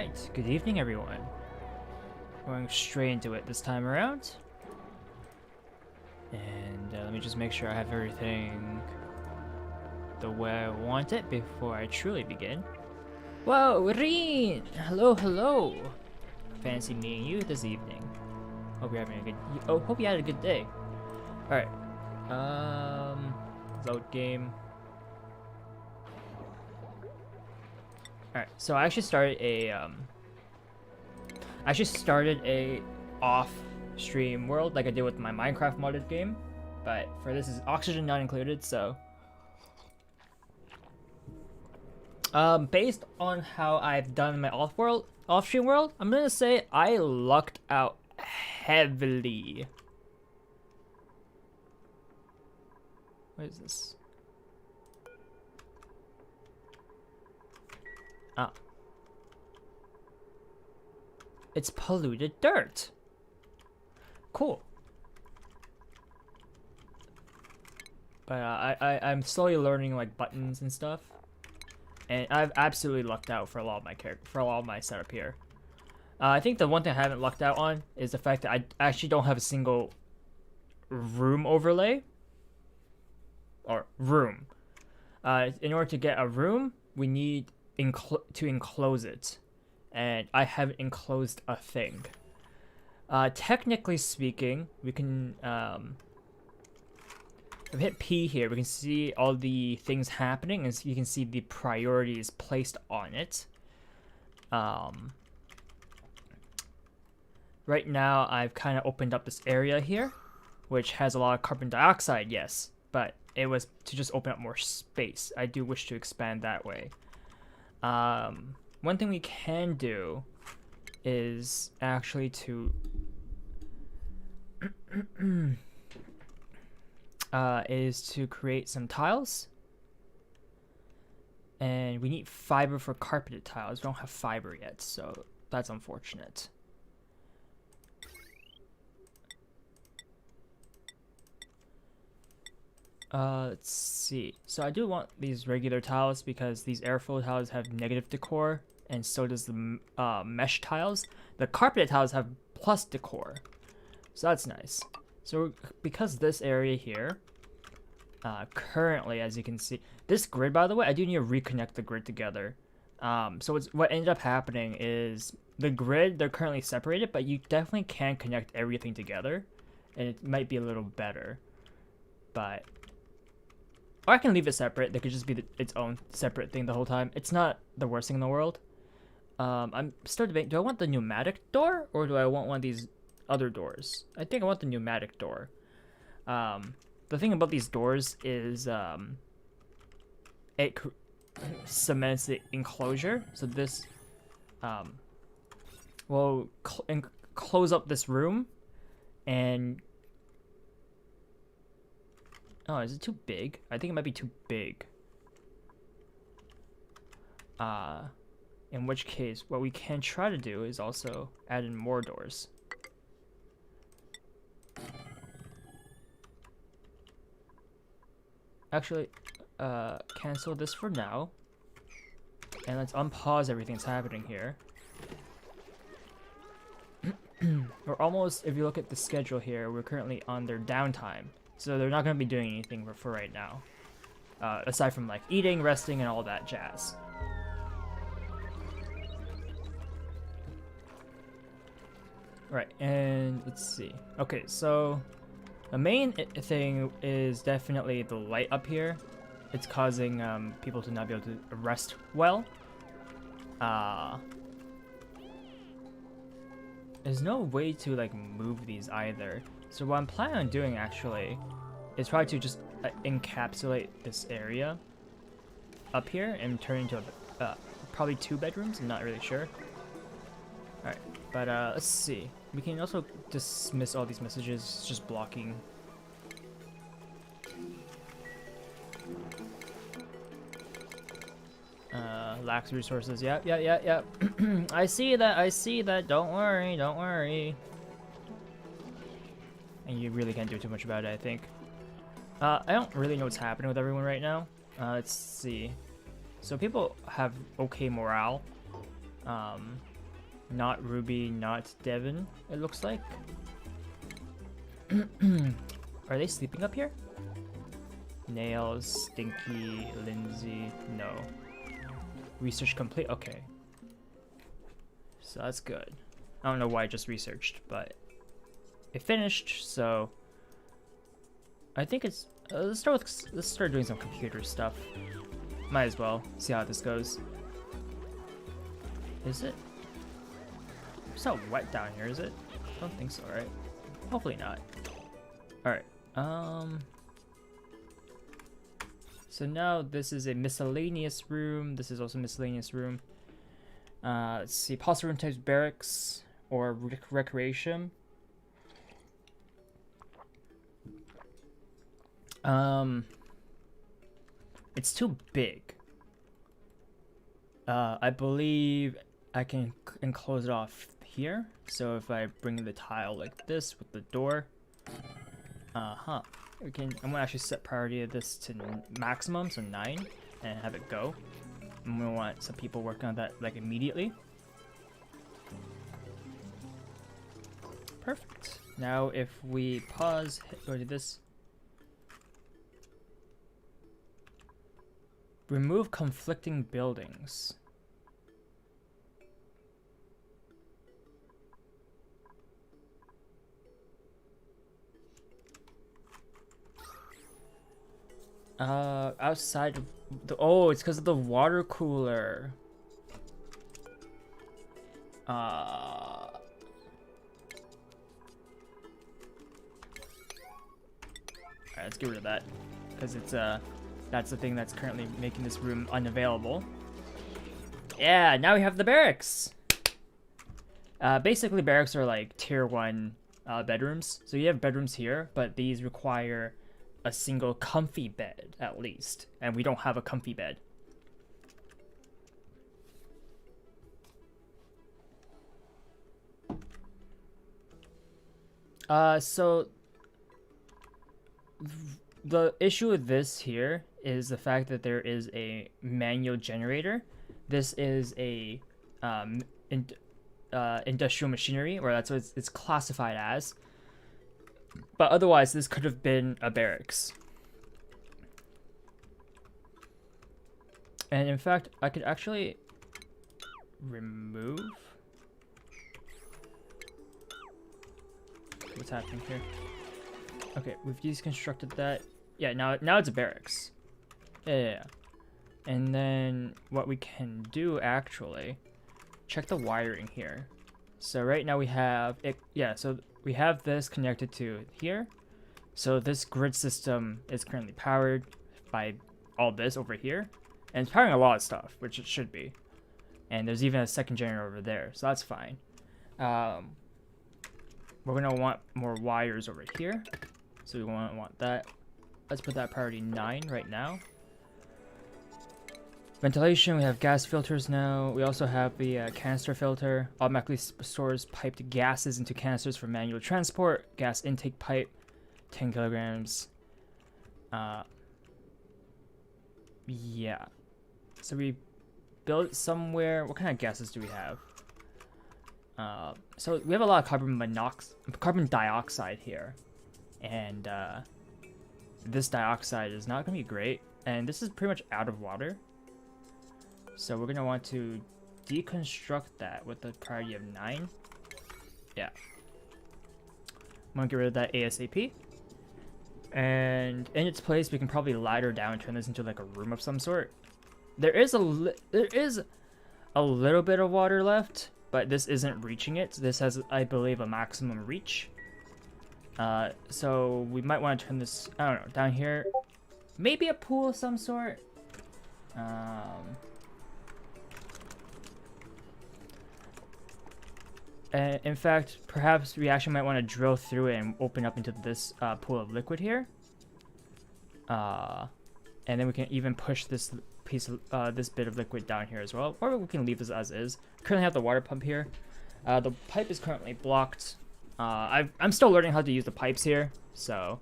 Alright, good evening everyone. Going straight into it this time around. And let me just make sure I have everything the way I want it before I truly begin. Whoa, Reen! Hello, hello! Fancy meeting you this evening. Hope you're having a good hope you had a good day. Alright. Load game. Alright, so I actually started a off stream world like I did with my Minecraft modded game, but for this is oxygen not included, so based on how I've done my off stream world, I'm gonna say I lucked out heavily. What is this? Ah. It's polluted dirt. Cool. But I'm slowly learning like buttons and stuff, and I've absolutely lucked out for a lot of my setup here. I think the one thing I haven't lucked out on is the fact that I actually don't have a single room overlay or room. In order to get a room, we need to enclose it, and I haven't enclosed a thing. Technically speaking, we can if we hit P here, we can see all the things happening, and you can see the priorities placed on it. Right now, I've kind of opened up this area here, which has a lot of carbon dioxide, yes, but it was to just open up more space. I do wish to expand that way. One thing we can do is actually to create some tiles, and we need fiber for carpeted tiles. We don't have fiber yet, so that's unfortunate. Let's see. So I do want these regular tiles because these airflow tiles have negative decor, and so does the mesh tiles. The carpeted tiles have plus decor, so that's nice. So because this area here, currently, as you can see, this grid, by the way, I do need to reconnect the grid together. So what ended up happening is the grid, they're currently separated, but you definitely can connect everything together, and it might be a little better. But or I can leave it separate. They could just be its own separate thing the whole time. It's not the worst thing in the world. I'm still debating, do I want the pneumatic door or do I want one of these other doors? I think I want the pneumatic door. The thing about these doors is it cements the enclosure. So this will close up this room and... Oh, is it too big? I think it might be too big. In which case, what we can try to do is also add in more doors. Actually, cancel this for now. And let's unpause everything that's happening here. We're almost, if you look at the schedule here, we're currently on their downtime. So they're not going to be doing anything for right now. Aside from like eating, resting, and all that jazz. Right, and let's see. Okay, so the main thing is definitely the light up here. It's causing people to not be able to rest well. There's no way to like move these either. So what I'm planning on doing actually is try to just encapsulate this area up here and turn into probably 2 bedrooms. I'm not really sure. Alright, but let's see. We can also dismiss all these messages, just blocking. Lacks resources. Yep. I see that. Don't worry. And you really can't do too much about it, I think. I don't really know what's happening with everyone right now. Let's see. So people have okay morale. Not Ruby, not Devin, it looks like. Are they sleeping up here? Nails, Stinky, Lindsay, no. Research complete, okay. So that's good. I don't know why I just researched, but it finished, so I think it's, let's start doing some computer stuff. Might as well see how this goes. Is it? It's not wet down here, is it? I don't think so, right? Hopefully not. Alright, so now this is a miscellaneous room. This is also a miscellaneous room. Let's see, possible room types: barracks or recreation. It's too big. I believe I can enclose it off here. So if I bring the tile like this with the door, I'm gonna actually set priority of this to maximum, so 9, and have it go. I'm gonna want some people working on that like immediately. Perfect. Now if we pause, go to this. Remove conflicting buildings. Outside of the, oh, it's because of the water cooler. Alright, let's get rid of that, because it's that's the thing that's currently making this room unavailable. Yeah, now we have the barracks. Basically barracks are like tier 1 bedrooms. So you have bedrooms here, but these require a single comfy bed at least, and we don't have a comfy bed. So the issue with this here is the fact that there is a manual generator. This is a industrial machinery, or that's what it's classified as. But otherwise, this could have been a barracks. And in fact, I could actually remove. What's happening here? Okay, we've deconstructed that. Yeah, now it's a barracks. Yeah. And then what we can do actually, check the wiring here. So right now we have it. Yeah, so we have this connected to here. So this grid system is currently powered by all this over here, and it's powering a lot of stuff, which it should be. And there's even a second generator over there, so that's fine. We're gonna want more wires over here, so we want that. Let's put that priority 9 right now. Ventilation, we have gas filters now. We also have the canister filter. Automatically stores piped gases into canisters for manual transport. Gas intake pipe, 10 kilograms. Yeah. So we built somewhere. What kind of gases do we have? So we have a lot of carbon dioxide here. And this dioxide is not going to be great. And this is pretty much out of water. So we're going to want to deconstruct that with a priority of 9. Yeah. I'm going to get rid of that ASAP. And in its place, we can probably ladder down and turn this into like a room of some sort. There is a little bit of water left, but this isn't reaching it. This has, I believe, a maximum reach. So we might want to turn this, I don't know, down here. Maybe a pool of some sort. In fact, perhaps we actually might want to drill through it and open up into this pool of liquid here. And then we can even push this piece of this bit of liquid down here as well, or we can leave this as is. Currently have the water pump here. The pipe is currently blocked. I'm still learning how to use the pipes here, so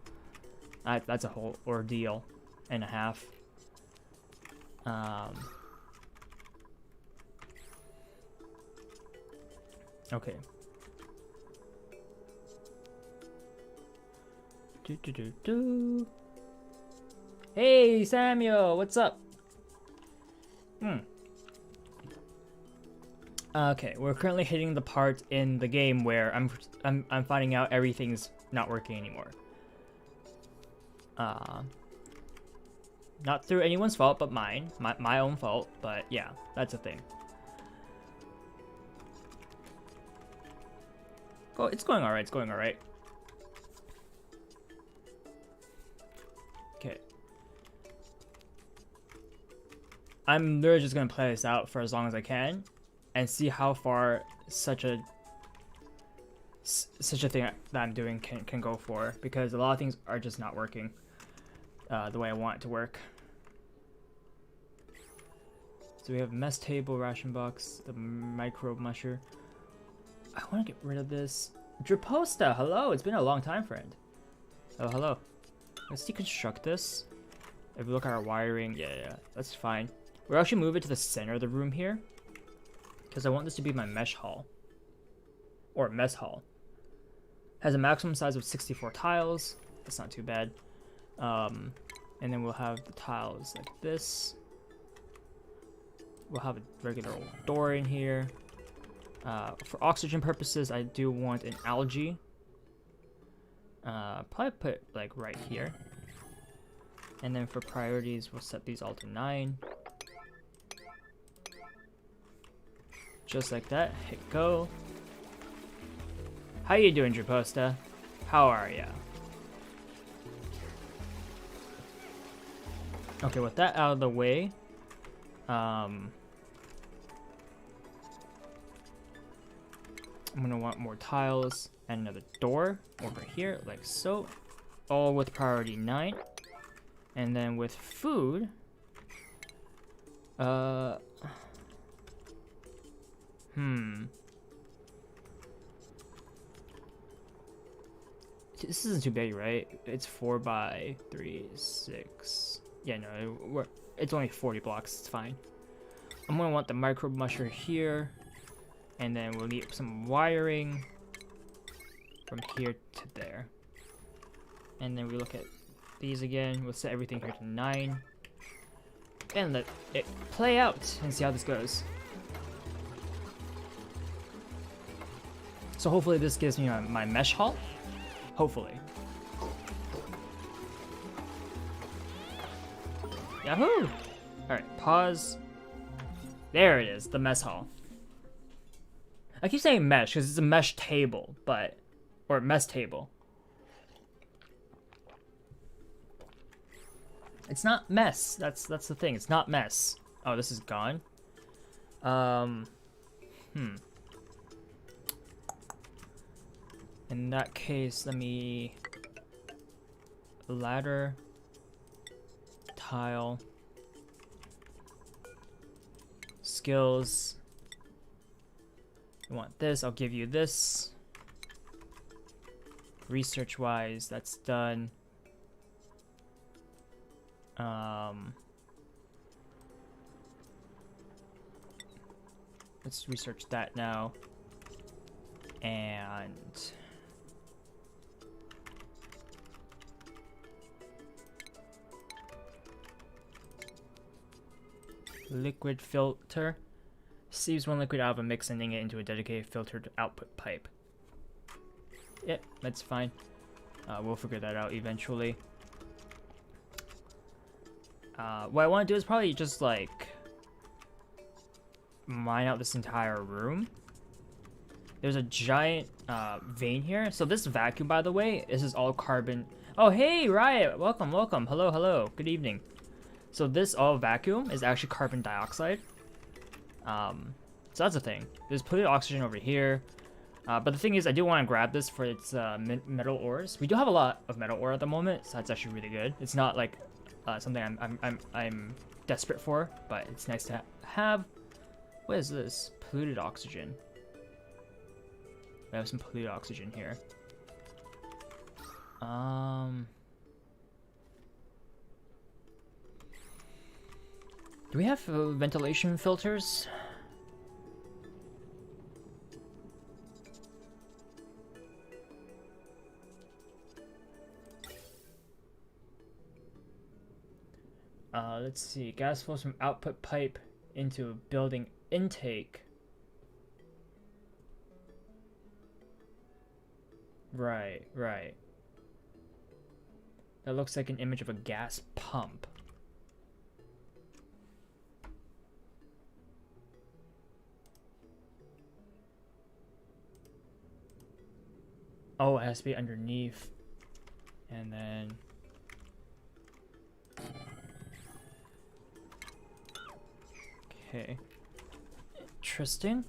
that's a whole ordeal and a half. Okay. Do, do, do, do. Hey Samuel, what's up? Okay, we're currently hitting the part in the game where I'm finding out everything's not working anymore. Not through anyone's fault, but mine, my own fault. But yeah, that's a thing. Oh, it's going all right. It's going all right. Okay. I'm literally just gonna play this out for as long as I can, and see how far such a thing that I'm doing can go for, because a lot of things are just not working the way I want it to work. So we have mess table, ration box, the microbe musher. I want to get rid of this. Draposta, hello. It's been a long time, friend. Oh, hello. Let's deconstruct this. If we look at our wiring, yeah, that's fine. We'll actually move it to the center of the room here, because I want this to be my mesh hall. Or mess hall. Has a maximum size of 64 tiles. That's not too bad. And then we'll have the tiles like this. We'll have a regular old door in here. For oxygen purposes, I do want an algae. Probably put like right here. And then for priorities, we'll set these all to 9. Just like that. Hit go. How you doing, Draposta? How are ya? Okay, with that out of the way, I'm gonna want more tiles and another door over here, like so. All with priority 9. And then with food, this isn't too big, right? It's 4 by 3, 6. Yeah, no, it's only 40 blocks. It's fine. I'm gonna want the microbe musher here, and then we'll need some wiring from here to there. And then we look at these again. We'll set everything here to 9, and let it play out and see how this goes. So hopefully this gives me my mesh hall. Hopefully. Yahoo! Alright, pause. There it is, the mess hall. I keep saying mesh because it's a mesh table, but... or mess table. It's not mess. That's the thing. It's not mess. Oh, this is gone. In that case, let me ladder, tile, skills. You want this? I'll give you this. Research wise, that's done. Let's research that now. And liquid filter. Sieves one liquid out of a mix, sending it into a dedicated filtered output pipe. Yep, that's fine. We'll figure that out eventually. What I want to do is probably just like mine out this entire room. There's a giant vein here. So this vacuum, by the way, this is all carbon. Oh, hey, Riot, welcome, welcome. Hello, hello, good evening. So this all vacuum is actually carbon dioxide. So that's the thing. There's polluted oxygen over here. But the thing is, I do want to grab this for its metal ores. We do have a lot of metal ore at the moment, so that's actually really good. It's not like something I'm desperate for, but it's nice to have. What is this? Polluted oxygen. We have some polluted oxygen here. Do we have ventilation filters? Let's see. Gas flows from output pipe into building intake. Right, right. That looks like an image of a gas pump. Oh, it has to be underneath. And then... Okay. Interesting.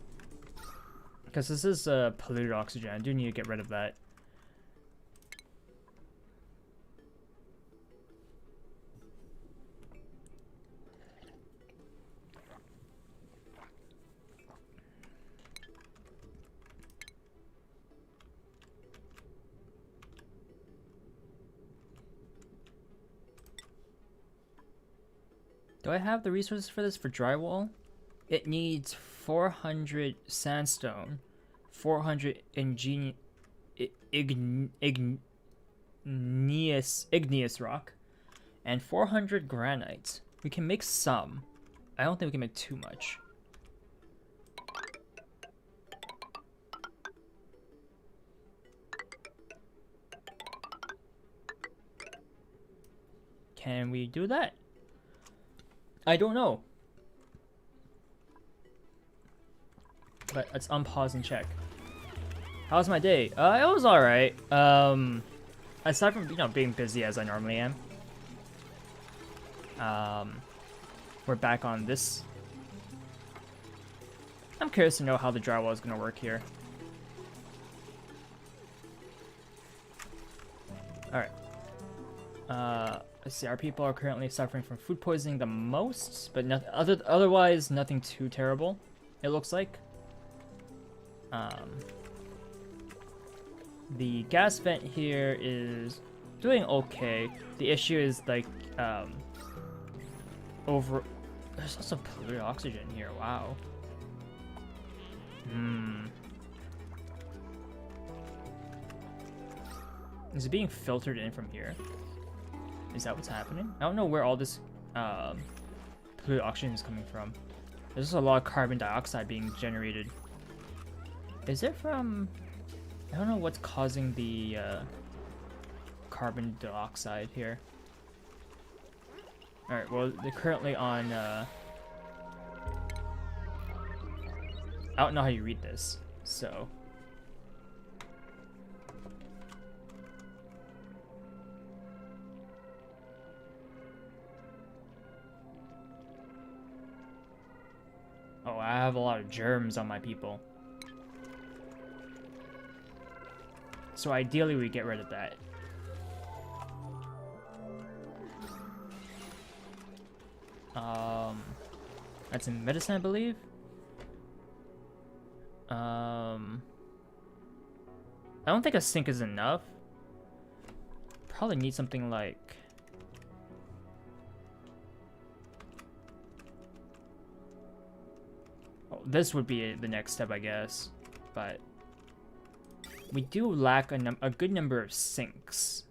Because this is polluted oxygen. I do need to get rid of that. Do I have the resources for this for drywall? It needs 400 sandstone, 400 igneous rock, and 400 granite. We can make some. I don't think we can make too much. Can we do that? I don't know. But let's unpause and check. How's my day? It was alright. Aside from, being busy as I normally am. We're back on this. I'm curious to know how the drywall is gonna work here. Alright. Let's see, our people are currently suffering from food poisoning the most, but otherwise nothing too terrible, it looks like. The gas vent here is doing okay. The issue is like, there's also polluted oxygen here, wow. Is it being filtered in from here? Is that what's happening? I don't know where all this polluted oxygen is coming from. There's just a lot of carbon dioxide being generated. Is it from... I don't know what's causing the carbon dioxide here. Alright, well, they're currently on... I don't know how you read this, so... Oh, I have a lot of germs on my people. So ideally we get rid of that. That's in medicine, I believe. I don't think a sink is enough. Probably need something like... Oh, this would be the next step, I guess. But we do lack a good number of sinks.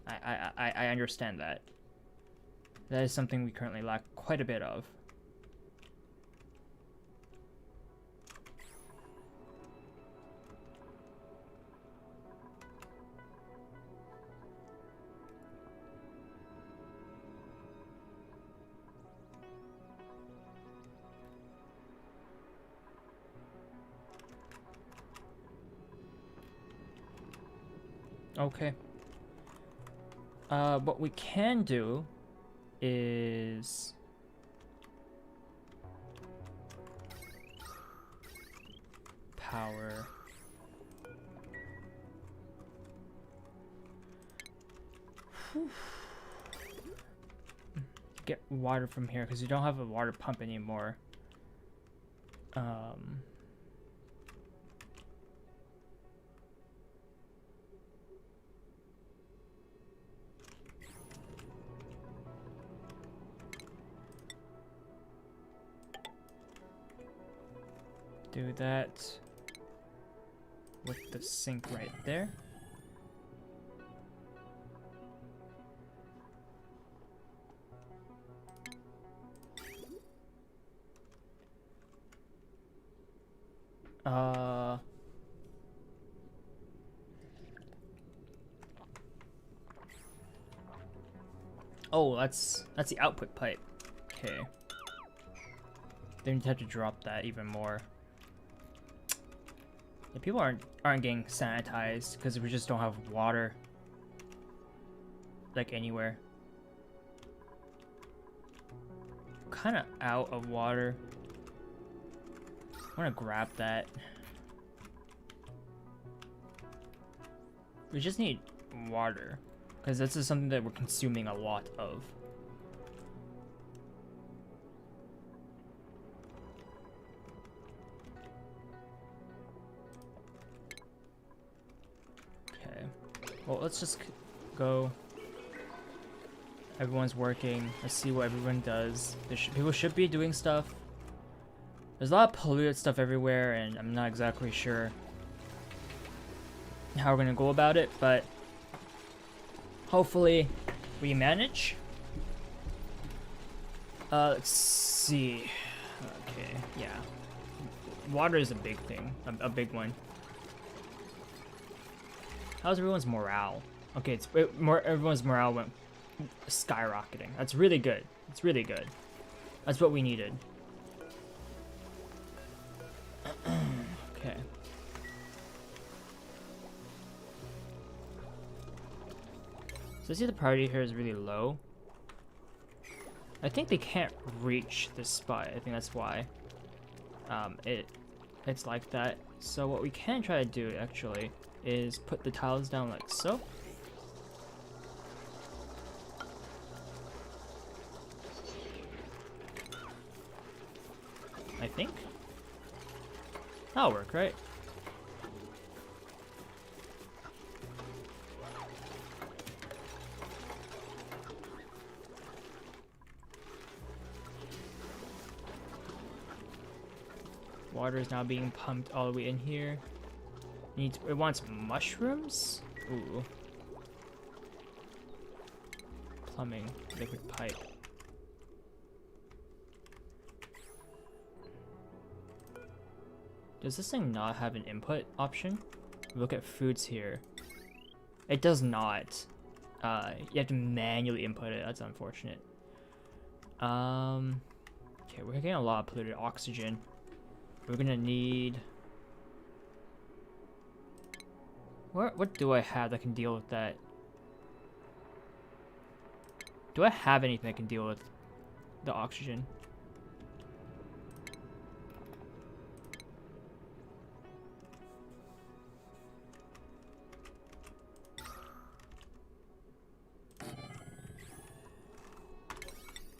I understand that. That is something we currently lack quite a bit of. Okay. What we can do is power. Get water from here because you don't have a water pump anymore. Do that with the sink right there. Uh. Oh, that's the output pipe. Okay. Then you have to drop that even more. Yeah, people aren't getting sanitized because we just don't have water. Like anywhere. Kind of out of water. I want to grab that. We just need water because this is something that we're consuming a lot of. Okay. Well, let's just go. Everyone's working. Let's see what everyone does. People should be doing stuff. There's a lot of polluted stuff everywhere, and I'm not exactly sure how we're gonna go about it, but hopefully we manage. Let's see. Okay, yeah. Water is a big thing, a big one. How's everyone's morale? Okay, everyone's morale went skyrocketing. That's really good. It's really good. That's what we needed. Okay. So I see the priority here is really low. I think they can't reach this spot. I think that's why it's like that. So what we can try to do actually is put the tiles down like so. I think that'll work, right? Water is now being pumped all the way in here. It wants mushrooms? Ooh. Plumbing, liquid pipe. Does this thing not have an input option? Look at foods here. It does not. You have to manually input it. That's unfortunate. Okay, we're getting a lot of polluted oxygen. We're gonna need... What do I have that can deal with that? Do I have anything that can deal with the oxygen?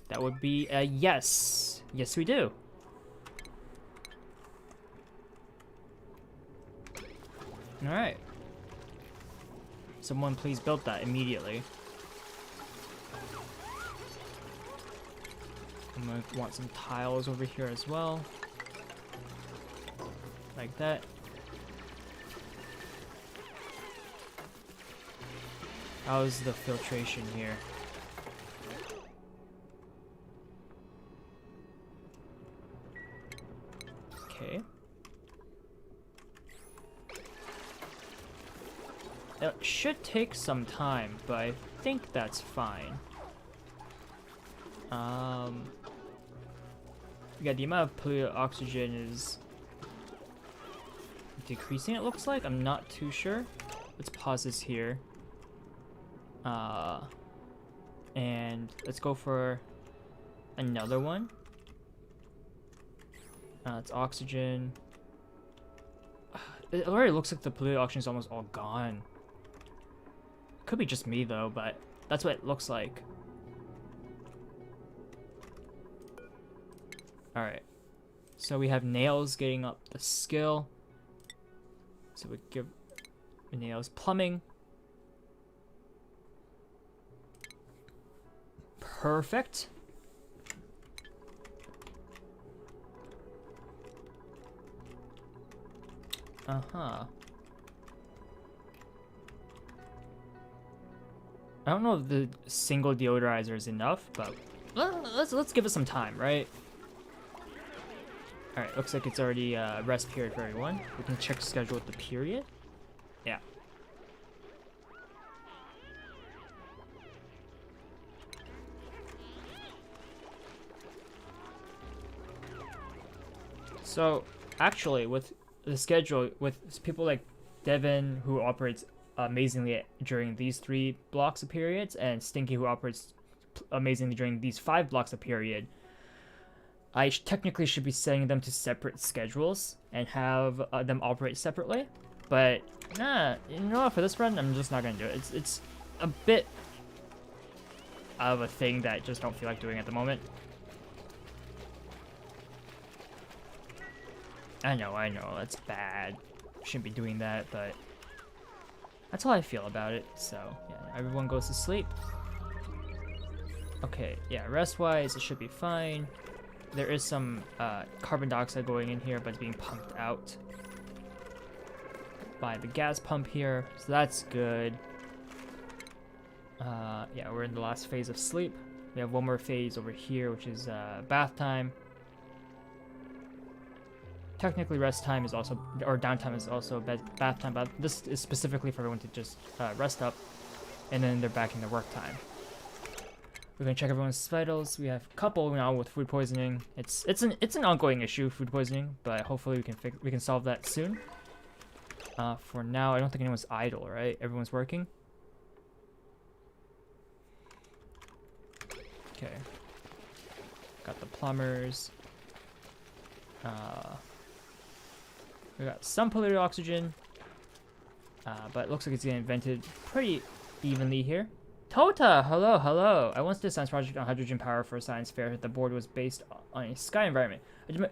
That would be a yes. Yes, we do. All right. Someone please build that immediately. I'm gonna want some tiles over here as well. Like that. How's the filtration here? Okay. It should take some time, but I think that's fine. Yeah, the amount of polluted oxygen is decreasing, it looks like. I'm not too sure. Let's pause this here. And let's go for another one. It's oxygen. It already looks like the polluted oxygen is almost all gone. Could be just me though, but that's what it looks like. Alright. So we have nails getting up the skill. So we give nails plumbing. Perfect. Uh-huh. I don't know if the single deodorizer is enough, but let's give it some time, right? Alright, looks like it's already rest period for everyone. We can check schedule with the period. Yeah. So, actually, with the schedule, with people like Devin, who operates amazingly during these 3 blocks of periods, and Stinky, who operates amazingly during these 5 blocks of period, I technically should be setting them to separate schedules and have them operate separately. But, nah, you know what, for this run, I'm just not going to do it. It's a bit of a thing that I just don't feel like doing at the moment. I know, that's bad. Shouldn't be doing that, but that's how I feel about it. So, yeah, everyone goes to sleep. Okay, yeah, rest-wise, it should be fine. There is some carbon dioxide going in here, but it's being pumped out by the gas pump here, so that's good. Yeah, we're in the last phase of sleep. We have one more phase over here, which is bath time. Technically, rest time is also, or downtime is also bath time, but this is specifically for everyone to just rest up, and then they're back into work time. We're gonna check everyone's vitals. We have a couple now with food poisoning. It's an ongoing issue, food poisoning, but hopefully we can solve that soon. For now, I don't think anyone's idle, right? Everyone's working. Okay. Got the plumbers. We got some polluted oxygen, but it looks like it's getting vented pretty evenly here. Tota, hello. I once did a science project on hydrogen power for a science fair. The board was based on a sky environment.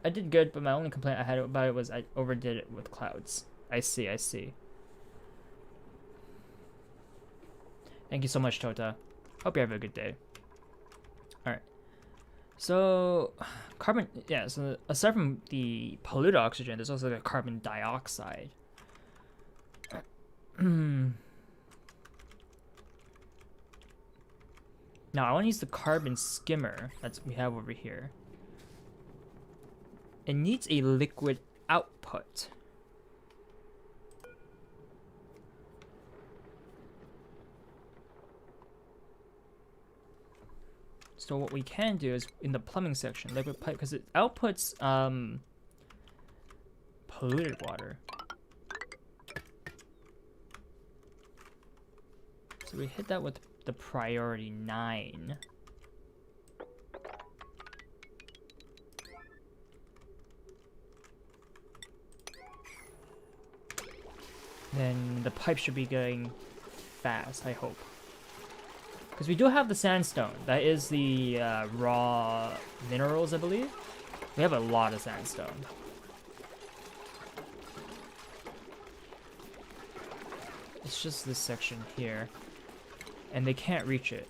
I did good, but my only complaint I had about it was I overdid it with clouds. I see. Thank you so much, Tota. Hope you have a good day. Alright. So, carbon, yeah, so aside from the polluted oxygen, there's also the carbon dioxide. Now, I want to use the carbon skimmer that we have over here. It needs a liquid output. So what we can do is in the plumbing section, liquid pipe, because it outputs polluted water. So we hit that with the priority 9. Then the pipe should be going fast, I hope. Because we do have the sandstone. That is the raw minerals, I believe. We have a lot of sandstone. It's just this section here. And they can't reach it.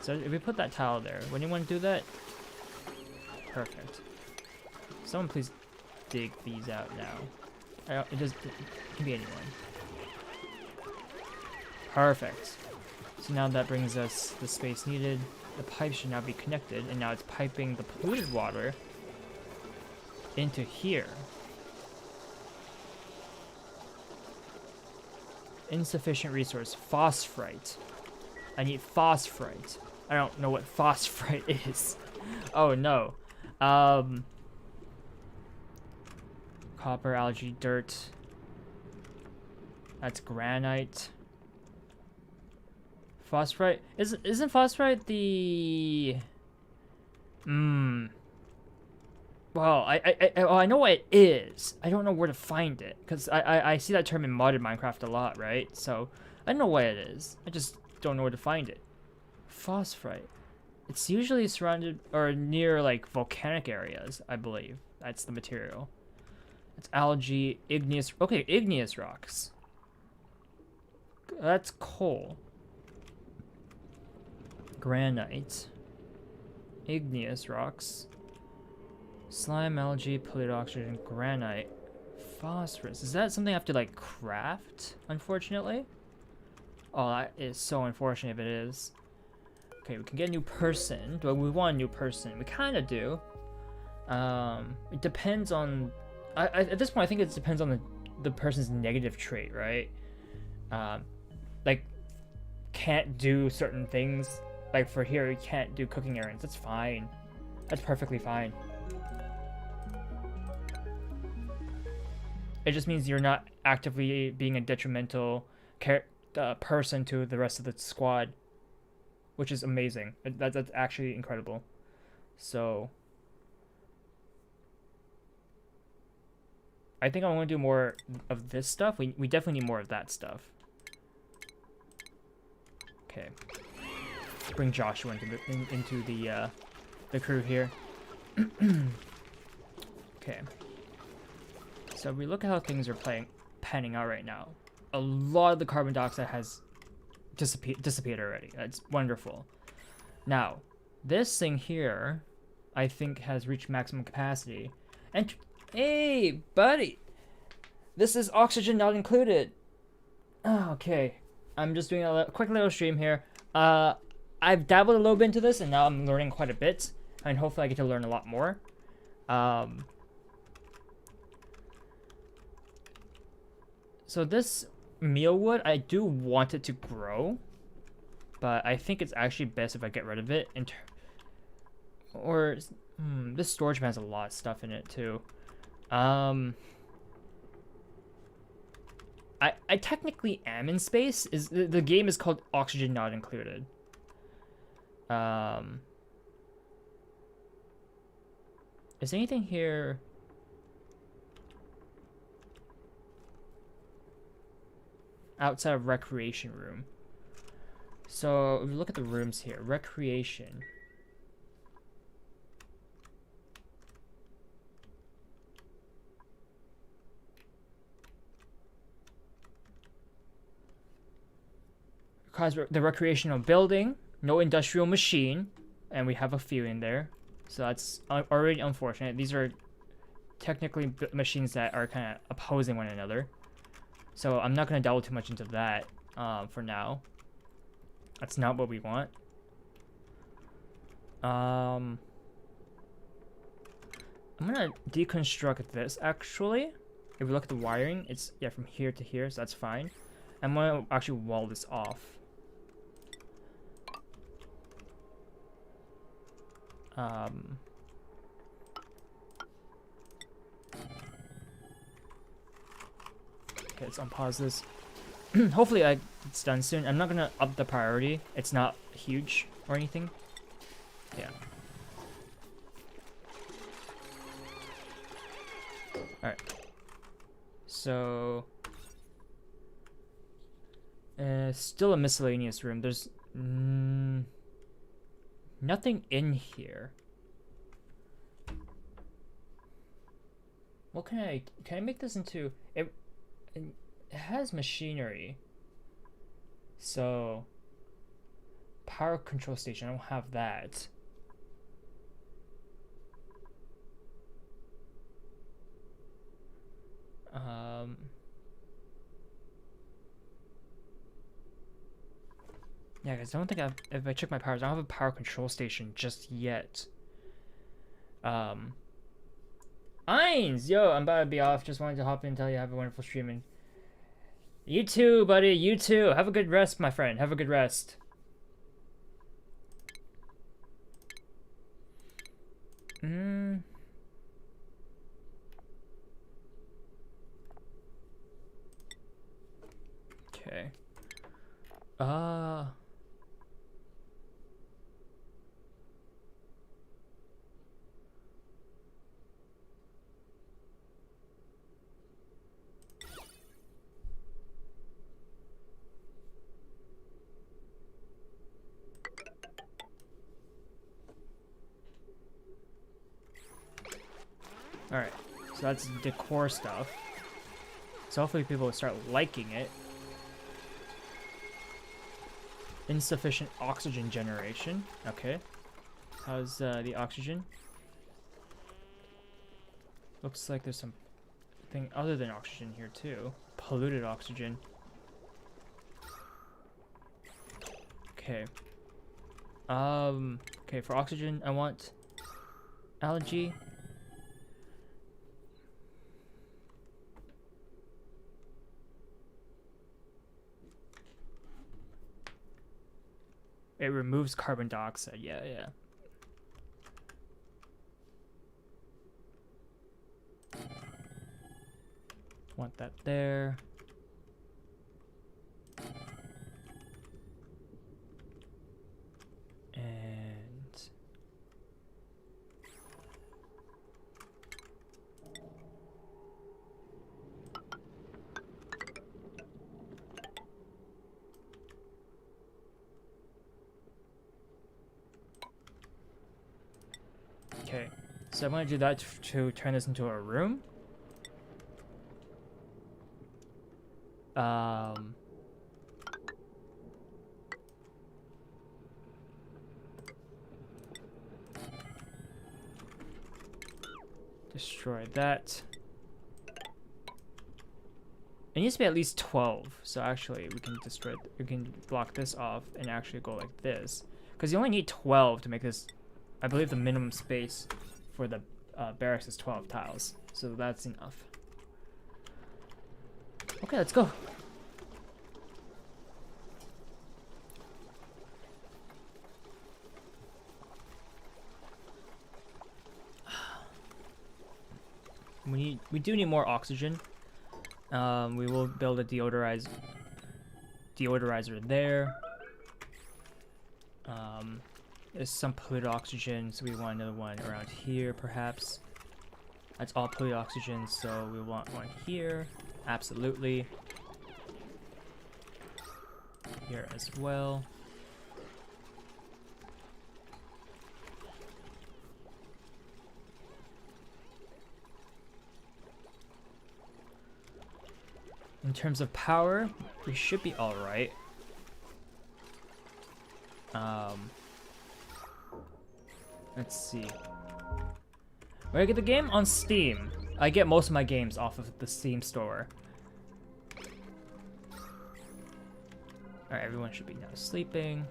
So if we put that tile there, would anyone do that? Perfect. Someone please dig these out now. It can be anyone. Perfect. So now that brings us the space needed. The pipe should now be connected, and now it's piping the polluted water into here. Insufficient resource. Phosphorite. I need phosphorite. I don't know what phosphorite is. Oh no. Copper, algae, dirt. That's granite. Phosphorite? Isn't phosphorite the... Well, I know what it is. I don't know where to find it. Because I see that term in modded Minecraft a lot, right? So, I know what it is. I just don't know where to find it. Phosphorite. It's usually surrounded or near, like, volcanic areas, I believe. That's the material. It's algae, igneous... Okay, igneous rocks. That's coal. Granite. Igneous rocks. Slime, algae, polluted oxygen, granite, phosphorus. Is that something I have to, like, craft, unfortunately? Oh, that is so unfortunate if it is. Okay, we can get a new person. Do we want a new person? We kind of do. It depends on... at this point, I think it depends on the person's negative trait, right? Like, can't do certain things. Like for here, you can't do cooking errands. That's fine. That's perfectly fine. It just means you're not actively being a detrimental person to the rest of the squad, which is amazing. That's actually incredible. So I think I want to do more of this stuff. We definitely need more of that stuff. Okay. Bring Joshua into the crew here. Okay. So we look at how things are panning out right now. A lot of the carbon dioxide has dissipated already. That's wonderful. Now, this thing here, I think, has reached maximum capacity. And hey, buddy, this is oxygen not included. Oh, okay, I'm just doing a quick little stream here. I've dabbled a little bit into this, and now I'm learning quite a bit, and hopefully I get to learn a lot more. So this mealwood, I do want it to grow, but I think it's actually best if I get rid of it. This storage has a lot of stuff in it too. I technically am in space. The game is called Oxygen Not Included. Is anything here? Outside of recreation room. So if we look at the rooms here, recreation. Because the recreational building, no industrial machine, and we have a few in there. So that's already unfortunate. These are technically machines that are kind of opposing one another. So I'm not going to delve too much into that for now. That's not what we want. I'm going to deconstruct this, actually. If we look at the wiring, it's, yeah, from here to here, so that's fine. I'm going to actually wall this off. Okay, let's unpause this. Hopefully it's done soon. I'm not gonna up the priority. It's not huge or anything. Yeah. Alright. So... still a miscellaneous room. There's... nothing in here. What can I make this into? It has machinery. So power control station, I don't have that. Yeah, guys, I don't think if I check my powers, I don't have a power control station just yet. Eins! Yo, I'm about to be off. Just wanted to hop in and tell you I have a wonderful stream. And you too, buddy. You too. Have a good rest, my friend. Have a good rest. Okay. Alright, so that's decor stuff. So hopefully people will start liking it. Insufficient oxygen generation. Okay. How's the oxygen? Looks like there's something other than oxygen here too. Polluted oxygen. Okay. Okay, for oxygen, I want algae. It removes carbon dioxide. Yeah, yeah. Want that there. And okay, so I'm gonna do that to turn this into a room. Destroy that. It needs to be at least 12. So actually, we can block this off and actually go like this, because you only need 12 to make this. I believe the minimum space for the barracks is 12 tiles, so that's enough. Okay, let's go. We do need more oxygen. We will build a deodorizer there. There's some polluted oxygen, so we want another one around here, perhaps. That's all polluted oxygen, so we want one here. Absolutely. Here as well. In terms of power, we should be alright. Let's see. Where I get the game? On Steam. I get most of my games off of the Steam store. Alright, everyone should be now sleeping.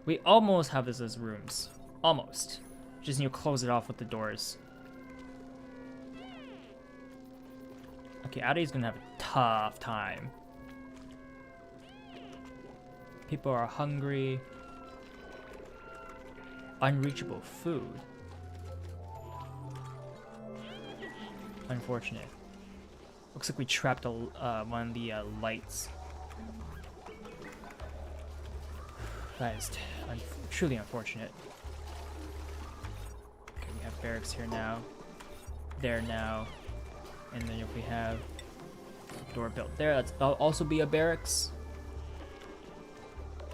We almost have this as rooms. Almost. Just need to close it off with the doors. Okay, Adi's gonna have a tough time. People are hungry. Unreachable food. Unfortunate. Looks like we trapped one of the lights. That is truly unfortunate. Okay, we have barracks here now. There now. And then if we have a door built there, that'll also be a barracks.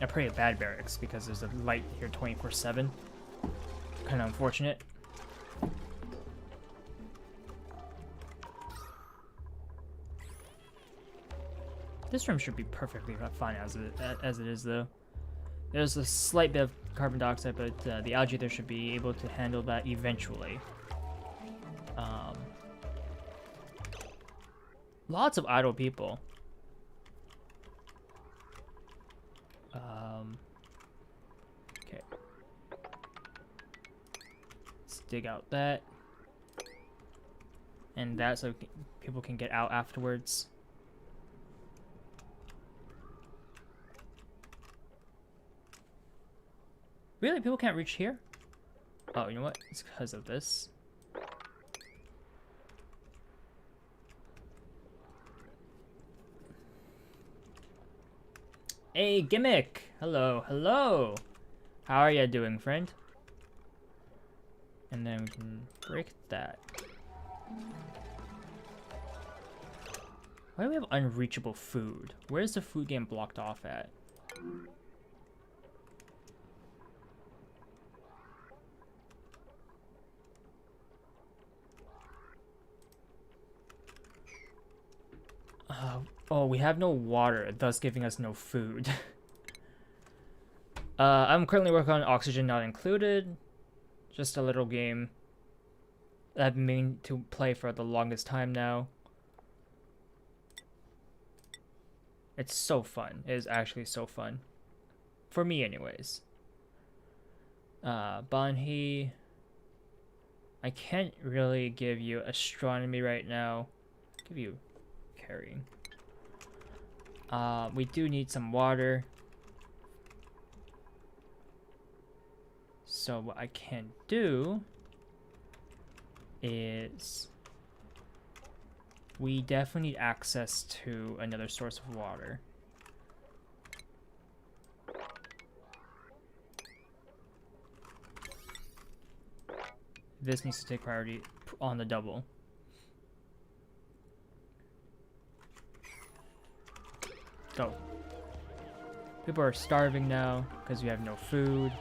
A pretty bad barracks because there's a light here 24/7. Kind of unfortunate. This room should be perfectly fine as it is, though. There's a slight bit of carbon dioxide, but the algae there should be able to handle that eventually. Lots of idle people. Okay. Let's dig out that. And that so people can get out afterwards. Really? People can't reach here? Oh, you know what? It's because of this. Hey, Gimmick! Hello, hello! How are ya doing, friend? And then we can break that. Why do we have unreachable food? Where's the food getting blocked off at? Oh, we have no water, thus giving us no food. I'm currently working on Oxygen Not Included. Just a little game that I've been meaning to play for the longest time now. It's so fun. It is actually so fun. For me anyways. Banhee. I can't really give you astronomy right now. I'll give you carrying. We do need some water. So what I can do is we definitely need access to another source of water. This needs to take priority on the double. Go. People are starving now because we have no food.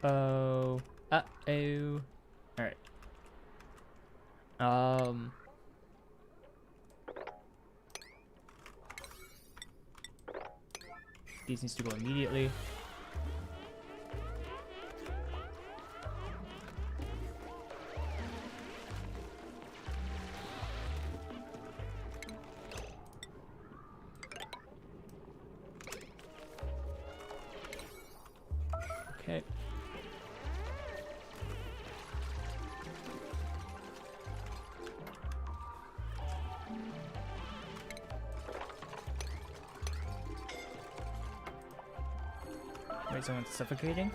Uh-oh. Uh-oh. Alright. These needs to go immediately. Okay. Wait, someone's suffocating?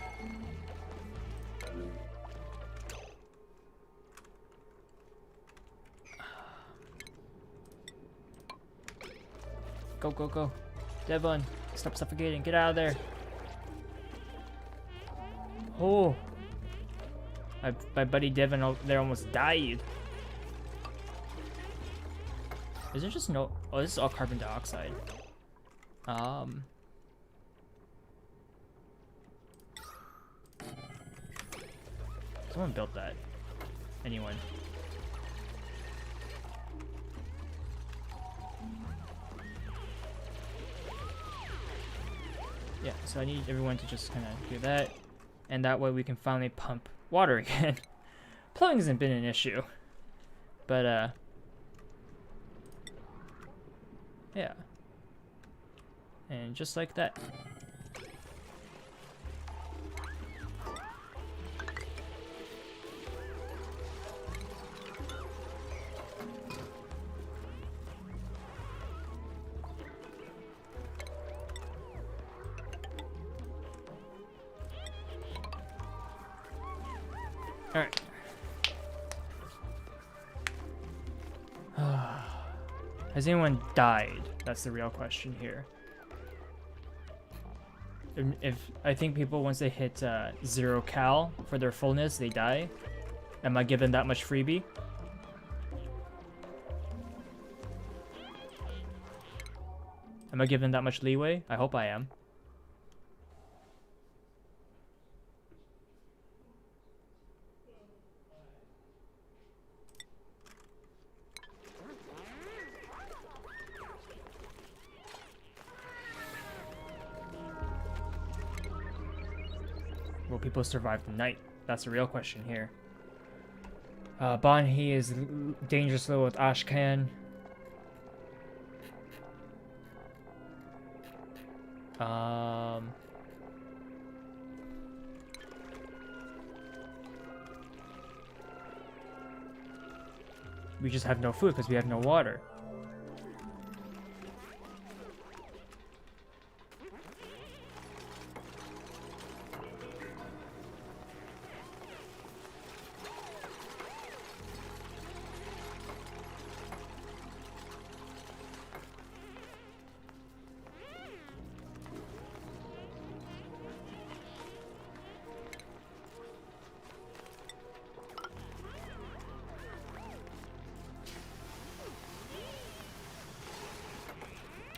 Go, go, go. Devon, stop suffocating. Get out of there. Oh. My buddy Devon there almost died. Is there just no... Oh, this is all carbon dioxide. Someone built that. Anyone. Yeah, so I need everyone to just kind of do that. And that way we can finally pump water again. Plumbing hasn't been an issue. But, yeah. And just like that. Alright. Has anyone died? That's the real question here. If I think people, once they hit 0 cal for their fullness, they die. Am I given that much freebie? Am I given that much leeway? I hope I am. Will people survive the night? That's the real question here. Banhee is dangerous low with Ashcan. We just have no food because we have no water.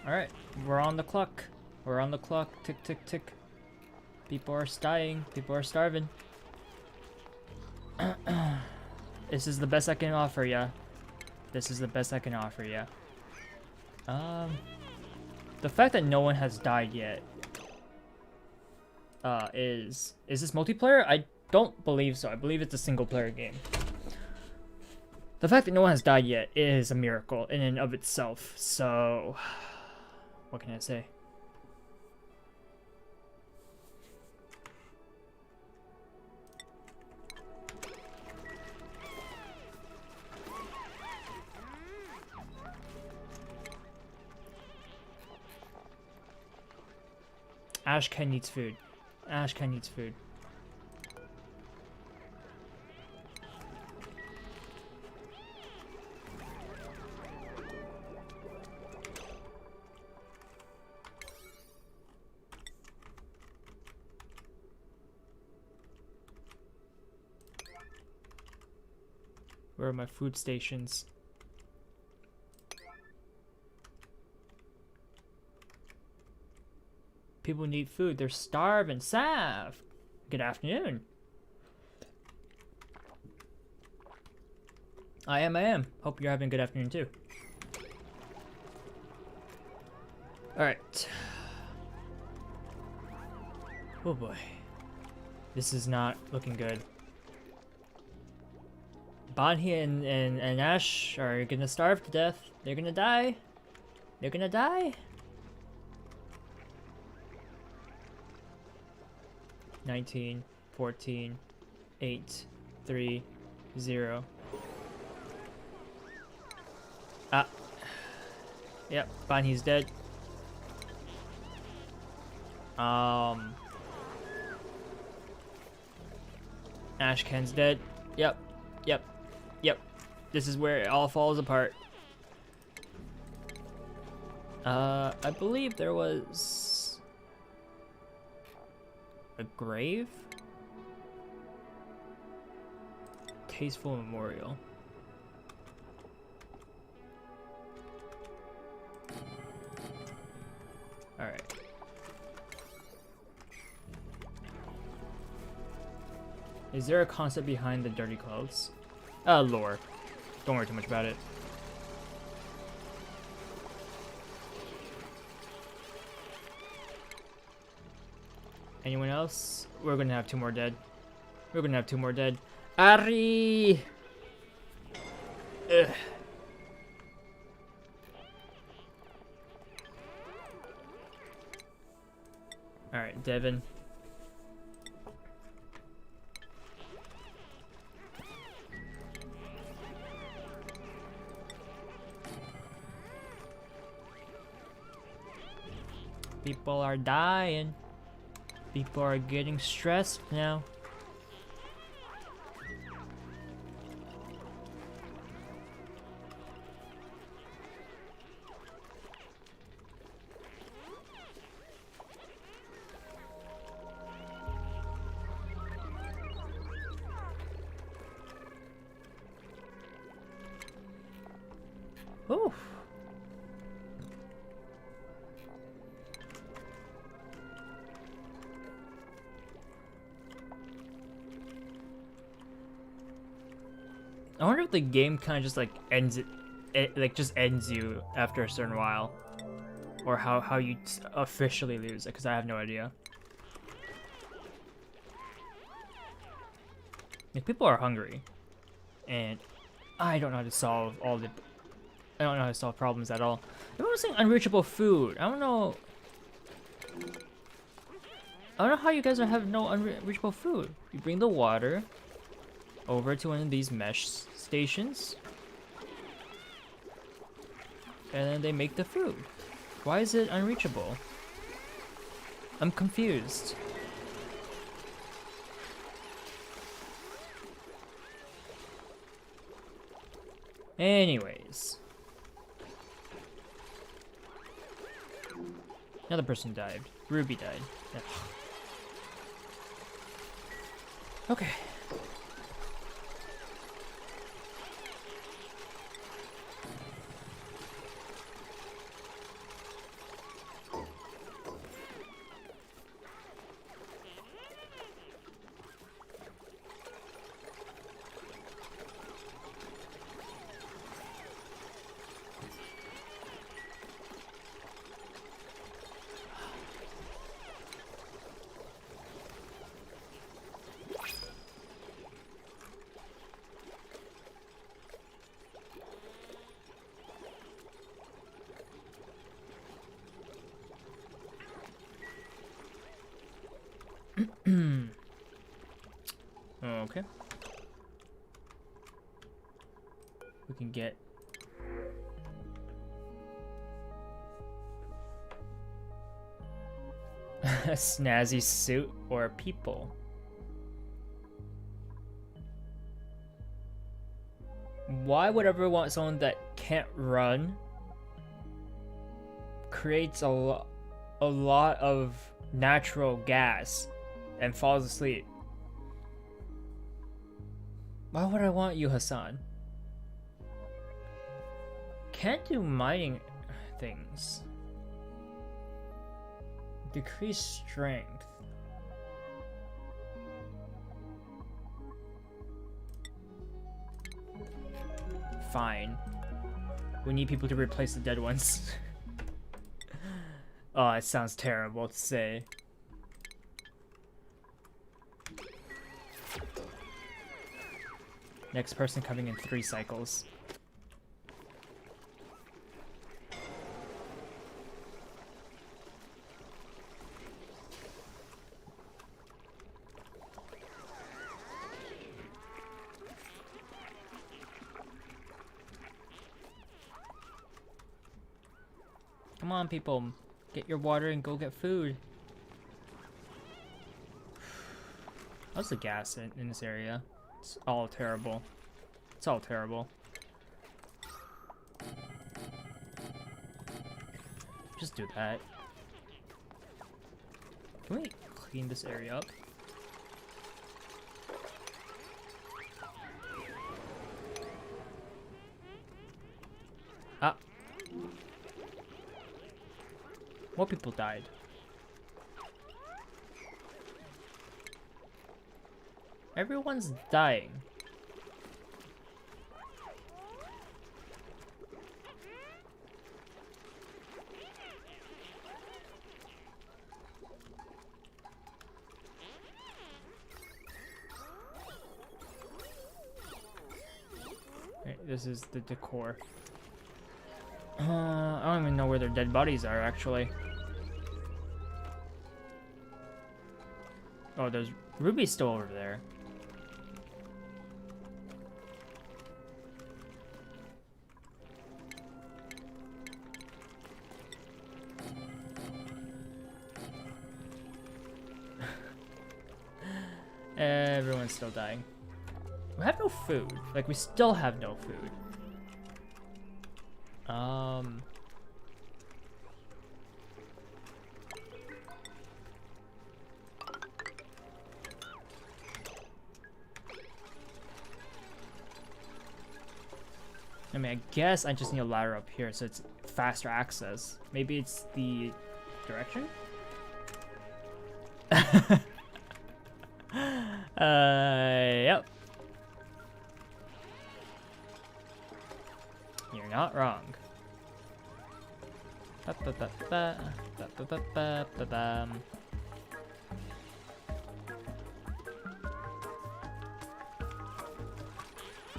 Alright, we're on the clock. We're on the clock. Tick, tick, tick. People are dying. People are starving. This is the best I can offer ya. This is the best I can offer, yeah. The fact that no one has died yet. Is this multiplayer? I don't believe so. I believe it's a single player game. The fact that no one has died yet is a miracle in and of itself. So, what can I say? Ashken needs food. Ashken needs food. Where are my food stations? People need food. They're starving. Sav! Good afternoon. I am. Hope you're having a good afternoon too. Alright. Oh boy. This is not looking good. Bonnie and Ash are gonna starve to death. They're gonna die. They're gonna die. 19, 14, 8, 3, 0. Ah. Yep, Bonnie's dead. Ashken's dead. Yep. This is where it all falls apart. I believe there was a grave? Tasteful memorial. Alright. Is there a concept behind the dirty clothes? Lore. Don't worry too much about it. Anyone else? We're gonna have 2 more dead. We're gonna have 2 more dead. Ari! Ugh. Alright, Devin. People are dying. People are getting stressed now. Oof. I wonder if the game kind of just like ends it like just ends you after a certain while, or how you officially lose it, because I have no idea. Like, people are hungry, and I don't know how to solve I don't know how to solve problems at all. Everyone's saying unreachable food. I don't know how you guys have no unreachable food. You bring the water over to one of these mesh stations, and then they make the food. Why is it unreachable? I'm confused. Anyways. Another person died. Ruby died. Ugh. Okay. Okay. We can get a snazzy suit or people. Why would everyone want someone that can't run? Creates a lot of natural gas and falls asleep. Why would I want you, Hassan? Can't do mining things. Decrease strength. Fine. We need people to replace the dead ones. Oh, it sounds terrible to say. Next person coming in 3 cycles. Come on, people. Get your water and go get food. How's the gas in this area? It's all terrible. It's all terrible. Just do that. Can we clean this area up? Ah. More people died. Everyone's dying. Right, this is the decor. I don't even know where their dead bodies are, actually. Oh, there's Ruby's still over there. Everyone's still dying. We have no food. Like, we still have no food. I mean, I guess I just need a ladder up here so it's faster access. Maybe it's the direction? Yep. You're not wrong.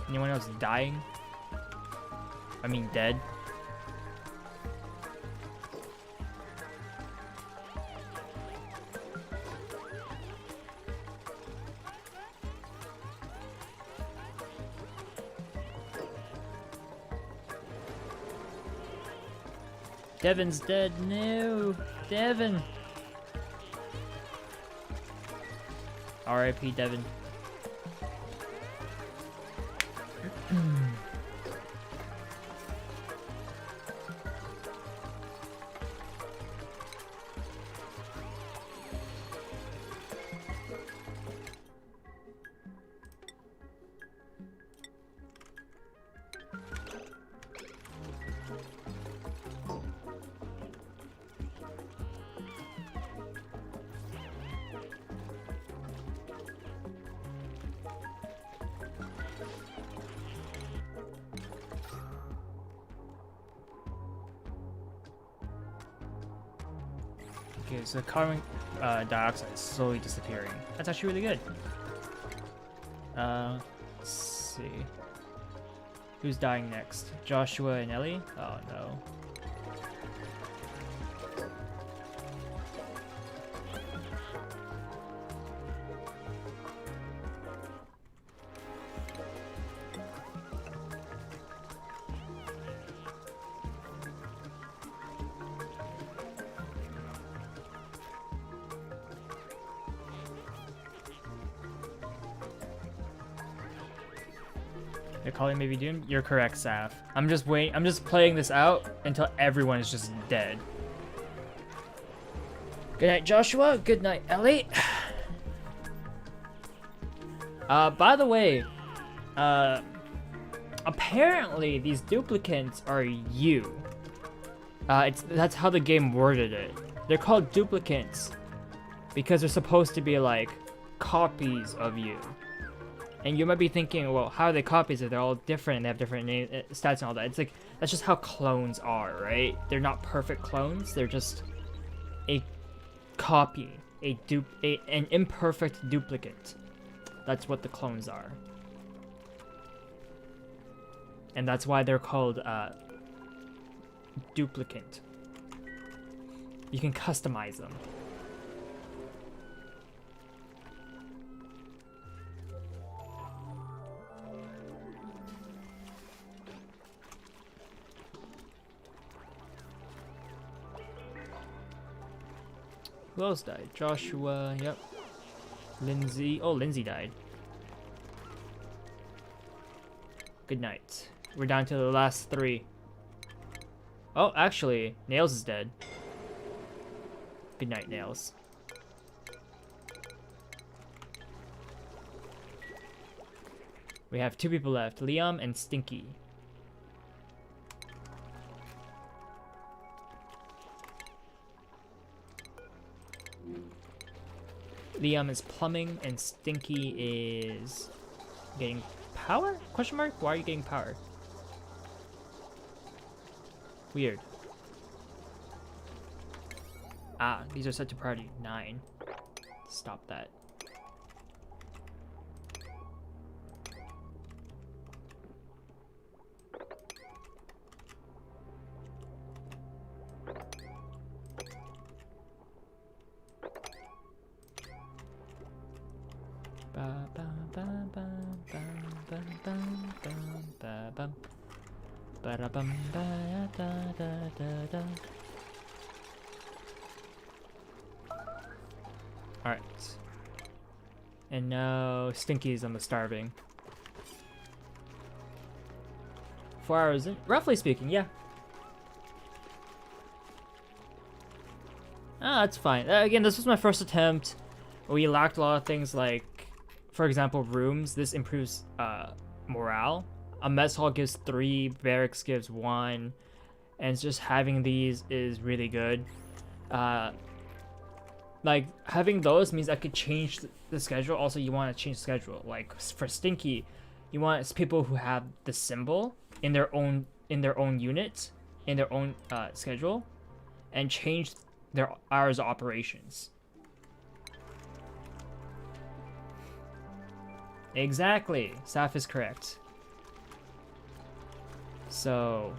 Anyone else dying? I mean dead. Devin's dead. No, Devin. R.I.P. Devin. Okay, so carbon dioxide is slowly disappearing. That's actually really good. Let's see. Who's dying next? Joshua and Ellie? Oh no. Your calling may be doomed. You're correct, Saf. I'm just waiting. I'm just playing this out until everyone is just dead. Good night, Joshua. Good night, Ellie. By the way, apparently these duplicates are you. That's how the game worded it. They're called duplicates because they're supposed to be like copies of you. And you might be thinking, well, how are they copies if they're all different and they have different name, stats and all that? It's like, that's just how clones are, right? They're not perfect clones. They're just a copy, an imperfect duplicate. That's what the clones are. And that's why they're called duplicate. You can customize them. Who else died? Joshua, yep. Lindsay. Oh, Lindsay died. Good night. We're down to the last 3. Oh, actually, Nails is dead. Good night, Nails. We have 2 people left, Liam and Stinky. Liam is plumbing and Stinky is getting power? Question mark? Why are you getting power? Weird. Ah, these are set to priority 9. Stop that. Alright. And now Stinky's on the starving. 4 hours in, roughly speaking, yeah. Ah, that's fine. Again, this was my first attempt. We lacked a lot of things like, for example, rooms. This improves morale. A mess hall gives 3, barracks gives 1, and just having these is really good. Like, having those means I could change the schedule. Also, you want to change the schedule. Like, for Stinky, you want people who have the symbol in their own unit, in their own schedule, and change their hours of operations. Exactly. Saf is correct. So,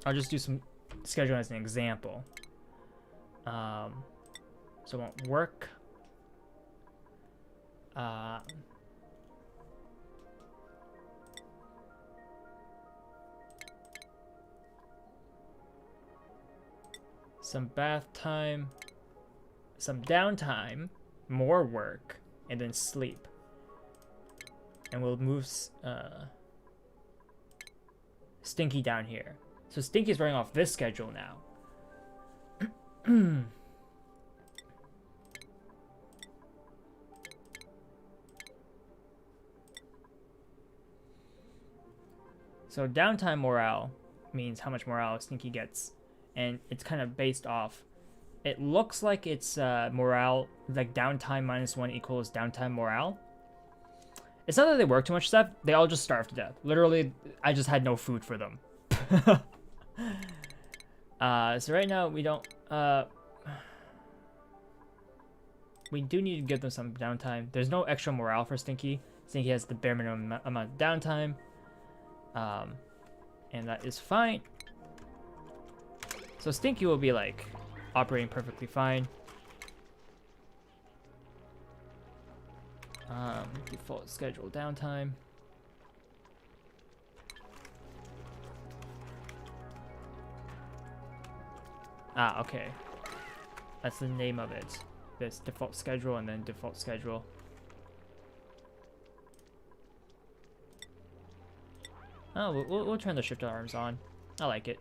I'll just do some scheduling as an example. So I want work. Some bath time, some downtime, more work, and then sleep. And we'll move Stinky down here. So Stinky's running off this schedule now. So downtime morale means how much morale Stinky gets, and it's kind of based off. It looks like it's morale, like downtime -1 equals downtime morale. It's not that they work too much stuff, they all just starve to death. Literally, I just had no food for them. So right now we don't, we do need to give them some downtime. There's no extra morale for Stinky. Stinky has the bare minimum amount of downtime. And that is fine. So Stinky will be like operating perfectly fine. Default schedule downtime. Ah, okay. That's the name of it. This default schedule and then default schedule. Oh, we'll turn the shift arms on. I like it.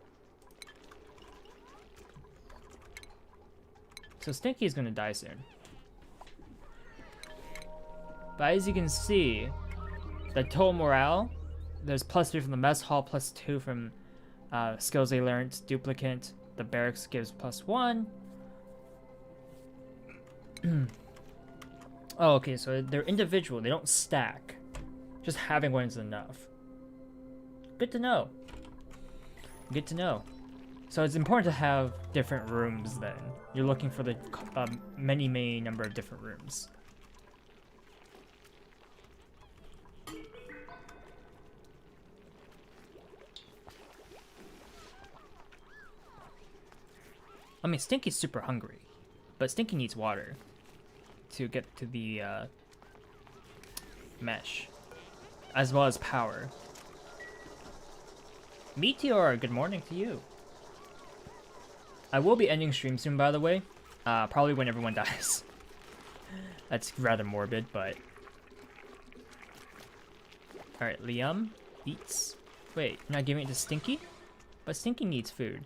So Stinky's gonna die soon. But as you can see, the total morale, there's +3 from the mess hall, +2 from skills they learned, duplicate. The barracks gives +1. Oh, okay, so they're individual, they don't stack. Just having one is enough. Good to know. Good to know. So it's important to have different rooms then. You're looking for the many number of different rooms. I mean, Stinky's super hungry, but Stinky needs water to get to the mesh, as well as power. Meteor, good morning to you. I will be ending stream soon, by the way. Probably when everyone dies. That's rather morbid, but... Alright, Liam eats. Wait, you're not giving it to Stinky? But Stinky needs food.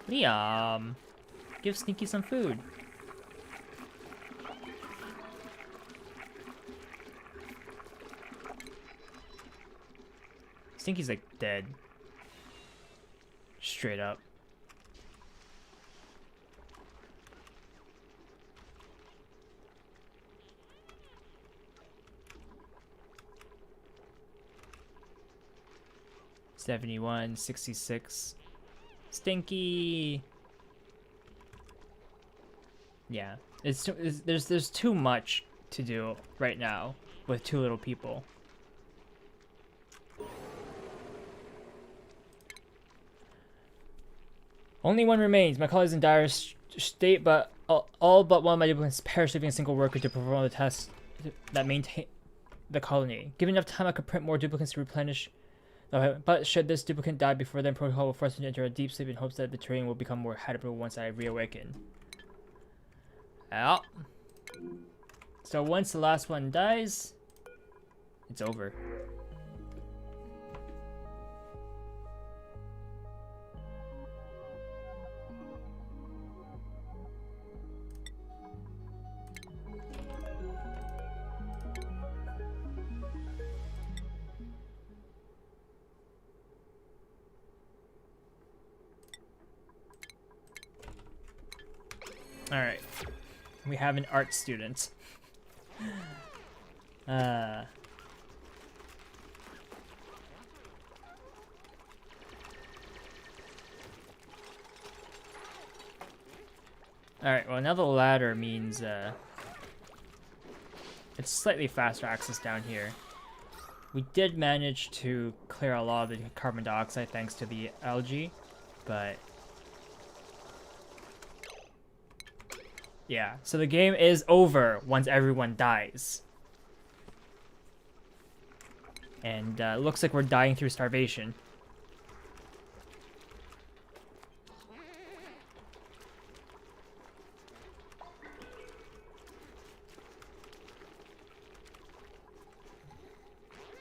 Liam! Give Stinky some food. Stinky's like dead. Straight up. $71, $66. Stinky. Yeah, there's too much to do right now with too little people. Only one remains. My colleague's in dire state, but all but one of my duplicates perished, leaving a single worker to perform the test that maintain the colony. Given enough time, I could print more duplicates to replenish. But should this duplicate die before then, protocol will force me to enter a deep sleep in hopes that the terrain will become more habitable once I reawaken. Yeah. So once the last one dies, it's over. Alright. We have an art student. Alright, well now the ladder means it's slightly faster access down here. We did manage to clear a lot of the carbon dioxide thanks to the algae, but yeah, so the game is over once everyone dies. And looks like we're dying through starvation.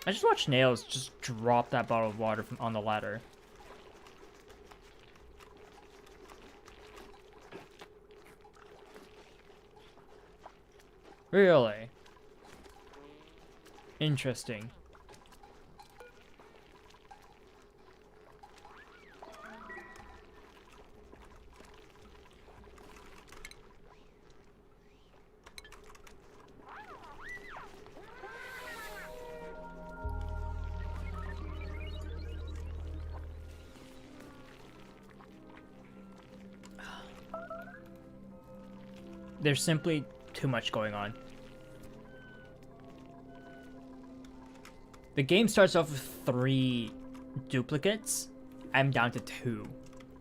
I just watched Nails just drop that bottle of water from on the ladder. Really? Interesting. There's simply too much going on. The game starts off with 3 duplicates. I'm down to 2.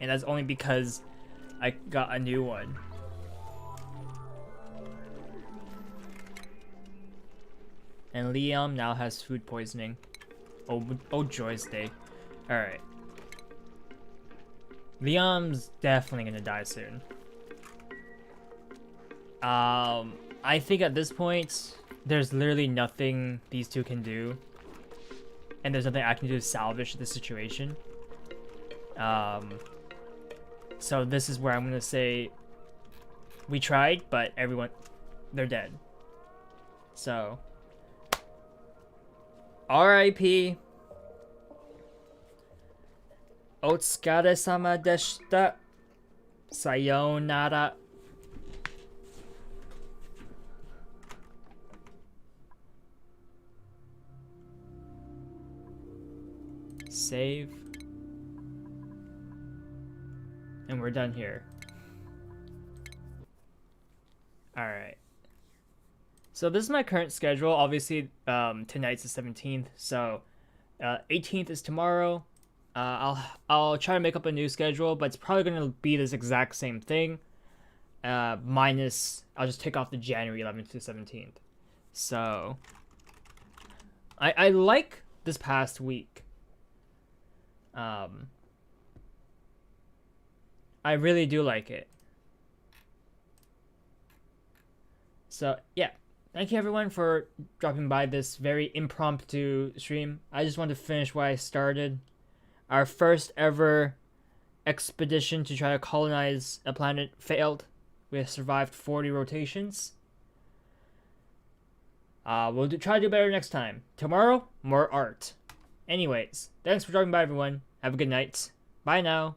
And that's only because I got a new one. And Liam now has food poisoning. Oh joy's day. Alright. Liam's definitely gonna die soon. I think at this point, there's literally nothing these two can do and there's nothing I can do to salvage the situation. So this is where I'm gonna say we tried, but they're dead. So R.I.P. Otsukaresama deshita. Sayonara. Save. And we're done here. Alright. So this is my current schedule. Obviously, tonight's the 17th, so 18th is tomorrow. I'll try to make up a new schedule, but it's probably gonna be this exact same thing. Minus, I'll just take off the January 11th to 17th. So I like this past week. I really do like it. So yeah, thank you everyone for dropping by this very impromptu stream. I just wanted to finish what I started. Our first ever expedition to try to colonize a planet failed. We have survived 40 rotations. We'll try to do better next time. Tomorrow, more art. Anyways, thanks for dropping by everyone. Have a good night. Bye now.